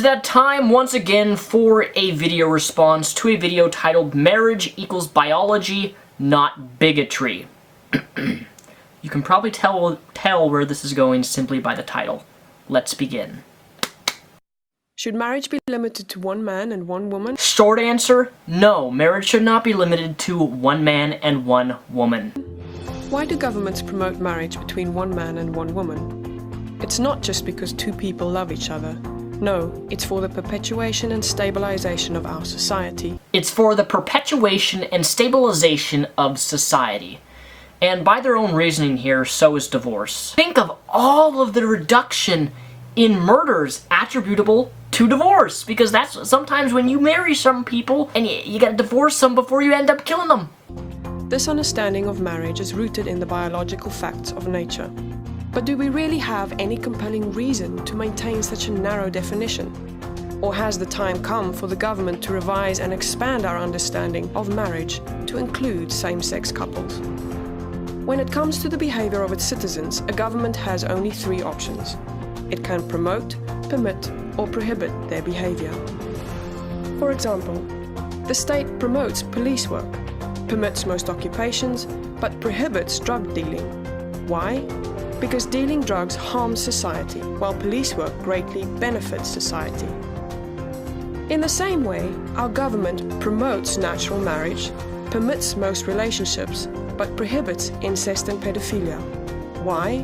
that time once again for a video response to a video titled Marriage Equals Biology, Not Bigotry. You can probably tell where this is going simply by the title. Let's begin. Should marriage be limited to one man and one woman? Short answer, no. Marriage should not be limited to one man and one woman. Why do governments promote marriage between one man and one woman? It's not just because two people love each other. No, it's for the perpetuation and stabilization of our society. It's for the perpetuation and stabilization of society. And by their own reasoning here, so is divorce. Think of all of the reduction in murders attributable to divorce, because that's sometimes when you marry some people and you gotta divorce them before you end up killing them. This understanding of marriage is rooted in the biological facts of nature. But do we really have any compelling reason to maintain such a narrow definition? Or has the time come for the government to revise and expand our understanding of marriage to include same-sex couples? When it comes to the behavior of its citizens, a government has only three options. It can promote, permit, or prohibit their behavior. For example, the state promotes police work, permits most occupations, but prohibits drug dealing. Why? Because dealing drugs harms society, while police work greatly benefits society. In the same way, our government promotes natural marriage, permits most relationships, but prohibits incest and pedophilia. Why?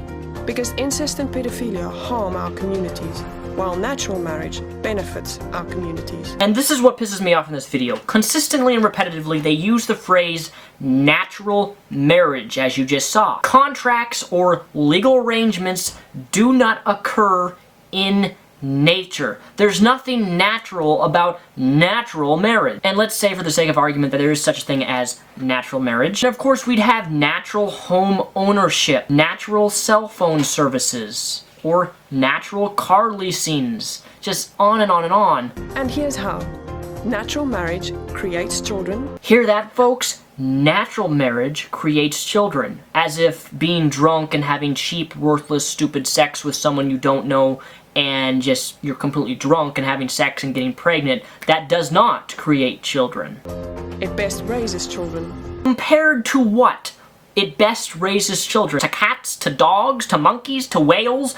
Because incest and pedophilia harm our communities, while natural marriage benefits our communities. And this is what pisses me off in this video. Consistently and repetitively, they use the phrase natural marriage, as you just saw. Contracts or legal arrangements do not occur in nature. There's nothing natural about natural marriage. And let's say for the sake of argument that there is such a thing as natural marriage. And of course we'd have natural home ownership, natural cell phone services, or natural car leasings, just on and on and on. And here's how. Natural marriage creates children. Hear that, folks? Natural marriage creates children. As if being drunk and having cheap, worthless, stupid sex with someone you don't know and just you're completely drunk and having sex and getting pregnant, that does not create children. It best raises children. Compared to what? It best raises children. To cats, to dogs, to monkeys, to whales?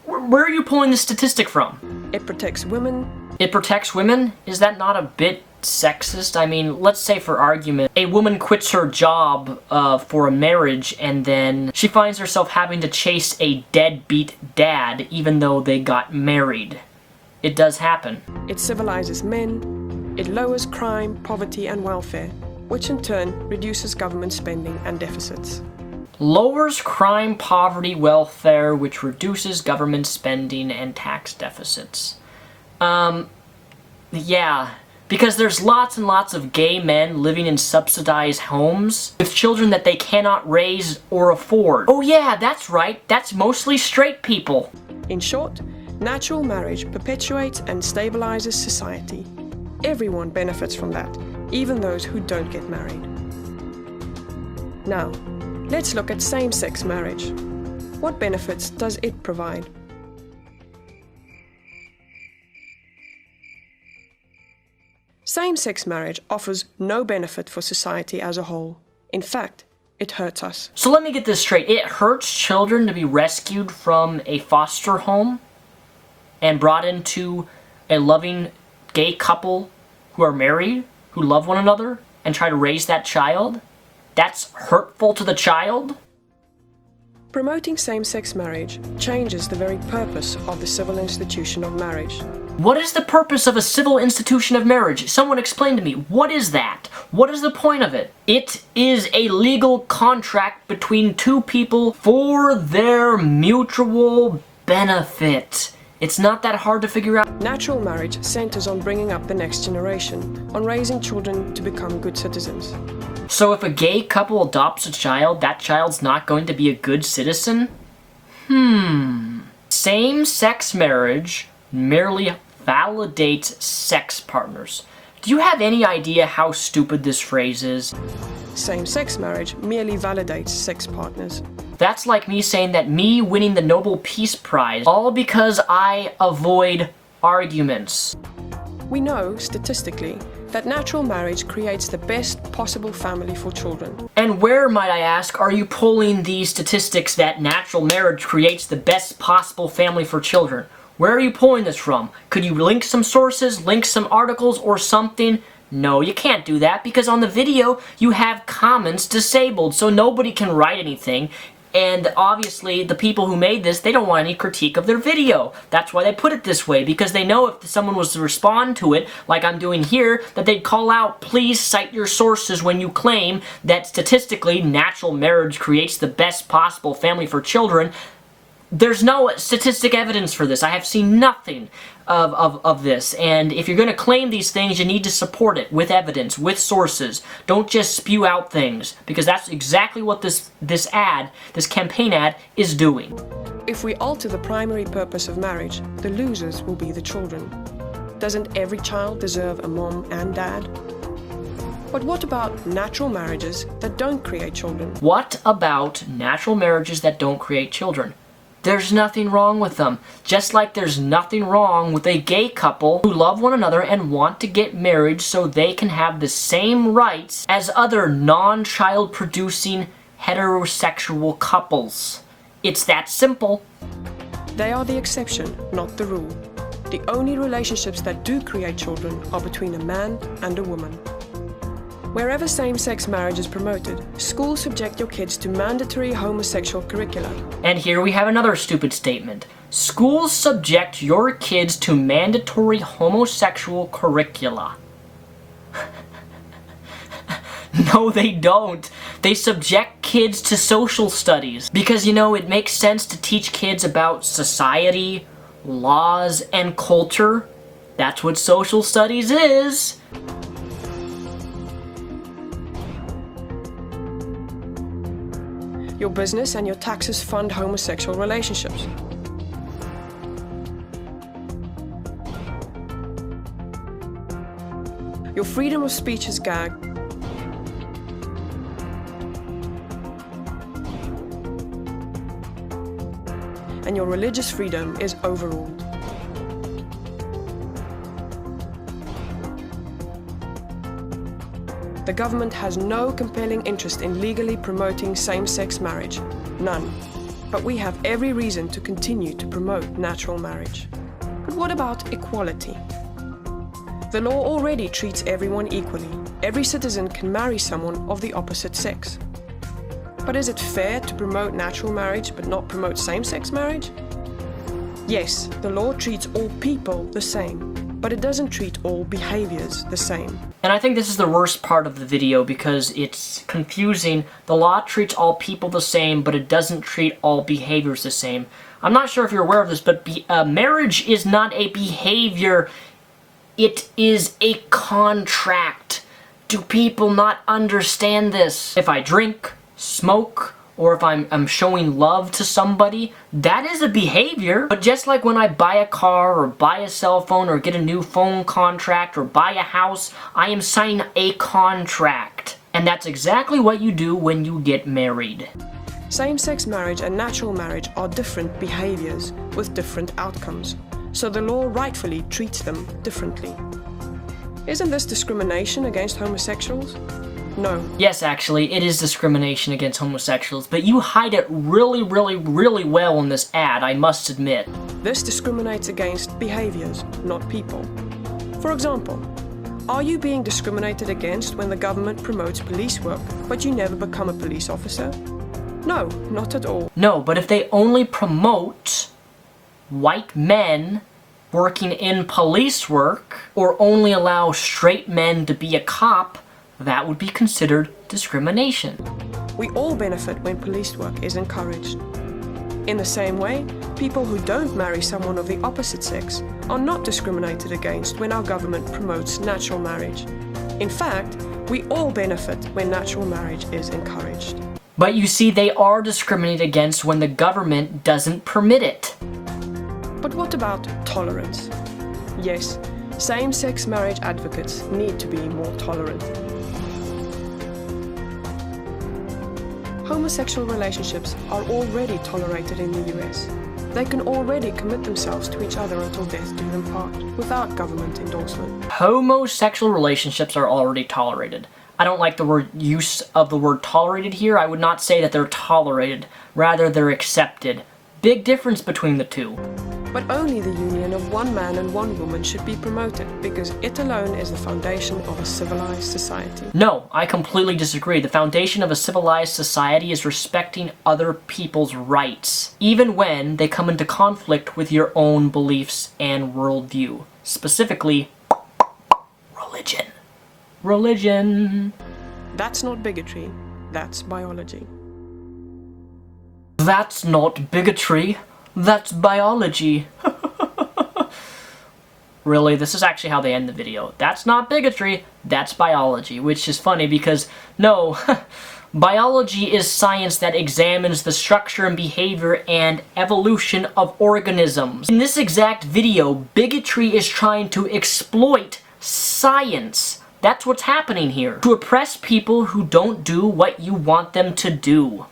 Where are you pulling this statistic from? It protects women. It protects women? Is that not a bit sexist? I mean, let's say for argument, a woman quits her job for a marriage and then she finds herself having to chase a deadbeat dad even though they got married. It does happen. It civilizes men. It lowers crime, poverty, and welfare, which in turn reduces government spending and deficits. Lowers crime, poverty, welfare, which reduces government spending and tax deficits. Yeah, because there's lots and lots of gay men living in subsidized homes with children that they cannot raise or afford. Oh yeah, that's right, that's mostly straight people. In short, natural marriage perpetuates and stabilizes society. Everyone benefits from that, even those who don't get married. Now, let's look at same-sex marriage. What benefits does it provide? Same-sex marriage offers no benefit for society as a whole. In fact, it hurts us. So let me get this straight. It hurts children to be rescued from a foster home and brought into a loving gay couple who are married, who love one another, and try to raise that child? That's hurtful to the child? Promoting same-sex marriage changes the very purpose of the civil institution of marriage. What is the purpose of a civil institution of marriage? Someone explain to me. What is that? What is the point of it? It is a legal contract between two people for their mutual benefit. It's not that hard to figure out. Natural marriage centers on bringing up the next generation, on raising children to become good citizens. So if a gay couple adopts a child, that child's not going to be a good citizen? Same-sex marriage merely validates sex partners. Do you have any idea how stupid this phrase is? Same-sex marriage merely validates sex partners. That's like me saying that me winning the Nobel Peace Prize, all because I avoid arguments. We know, statistically, that natural marriage creates the best possible family for children. And where, might I ask, are you pulling these statistics that natural marriage creates the best possible family for children? Where are you pulling this from? Could you link some sources, link some articles or something? No, you can't do that because on the video you have comments disabled, so nobody can write anything. And obviously, the people who made this, they don't want any critique of their video. That's why they put it this way, because they know if someone was to respond to it, like I'm doing here, that they'd call out, please cite your sources when you claim that statistically natural marriage creates the best possible family for children. There's no statistic evidence for this. I have seen nothing of this. And if you're going to claim these things, you need to support it with evidence, with sources. Don't just spew out things, because that's exactly what this campaign ad is doing. If we alter the primary purpose of marriage, the losers will be the children. Doesn't every child deserve a mom and dad? But what about natural marriages that don't create children? What about natural marriages that don't create children? There's nothing wrong with them. Just like there's nothing wrong with a gay couple who love one another and want to get married so they can have the same rights as other non-child producing heterosexual couples. It's that simple. They are the exception, not the rule. The only relationships that do create children are between a man and a woman. Wherever same-sex marriage is promoted, schools subject your kids to mandatory homosexual curricula. And here we have another stupid statement. Schools subject your kids to mandatory homosexual curricula. No, they don't. They subject kids to social studies. Because, you know, it makes sense to teach kids about society, laws, and culture. That's what social studies is. Your business and your taxes fund homosexual relationships. Your freedom of speech is gagged. And your religious freedom is overruled. The government has no compelling interest in legally promoting same-sex marriage. None. But we have every reason to continue to promote natural marriage. But what about equality? The law already treats everyone equally. Every citizen can marry someone of the opposite sex. But is it fair to promote natural marriage but not promote same-sex marriage? Yes, the law treats all people the same. But it doesn't treat all behaviors the same. And I think this is the worst part of the video because it's confusing. The law treats all people the same, but it doesn't treat all behaviors the same. I'm not sure if you're aware of this, but marriage is not a behavior. It is a contract. Do people not understand this? If I drink, smoke, or if I'm showing love to somebody, that is a behavior. But just like when I buy a car or buy a cell phone or get a new phone contract or buy a house, I am signing a contract. And that's exactly what you do when you get married. Same-sex marriage and natural marriage are different behaviors with different outcomes. So the law rightfully treats them differently. Isn't this discrimination against homosexuals? No. Yes, actually, it is discrimination against homosexuals, but you hide it really, really, really well in this ad, I must admit. This discriminates against behaviors, not people. For example, are you being discriminated against when the government promotes police work, but you never become a police officer? No, not at all. No, but if they only promote white men working in police work, or only allow straight men to be a cop, that would be considered discrimination. We all benefit when police work is encouraged. In the same way, people who don't marry someone of the opposite sex are not discriminated against when our government promotes natural marriage. In fact, we all benefit when natural marriage is encouraged. But you see, they are discriminated against when the government doesn't permit it. But what about tolerance? Yes, same-sex marriage advocates need to be more tolerant. Homosexual relationships are already tolerated in the US. They can already commit themselves to each other until death do them part, without government endorsement. Homosexual relationships are already tolerated. I don't like the use of the word tolerated here. I would not say that they're tolerated, rather they're accepted. Big difference between the two. But only the union of one man and one woman should be promoted, because it alone is the foundation of a civilized society. No, I completely disagree. The foundation of a civilized society is respecting other people's rights, even when they come into conflict with your own beliefs and worldview. Specifically, religion. Religion. That's not bigotry, that's biology. That's not bigotry. That's biology. Really, this is actually how they end the video. That's not bigotry, that's biology. Which is funny because, no, biology is science that examines the structure and behavior and evolution of organisms. In this exact video, bigotry is trying to exploit science. That's what's happening here. To oppress people who don't do what you want them to do.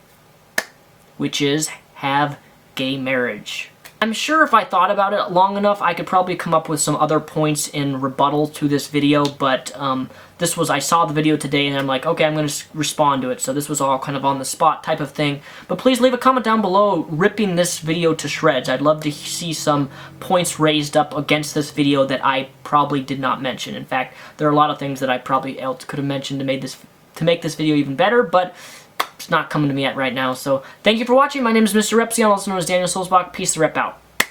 Which is have gay marriage. I'm sure if I thought about it long enough, I could probably come up with some other points in rebuttal to this video, but I saw the video today and I'm like, okay, I'm going to respond to it, so this was all kind of on the spot type of thing. But please leave a comment down below ripping this video to shreds. I'd love to see some points raised up against this video that I probably did not mention. In fact, there are a lot of things that I probably else could have mentioned to make this video even better, but it's not coming to me yet right now. So thank you for watching. My name is Mr. Repsion, also known as Daniel Soulsbach. Peace the rep out.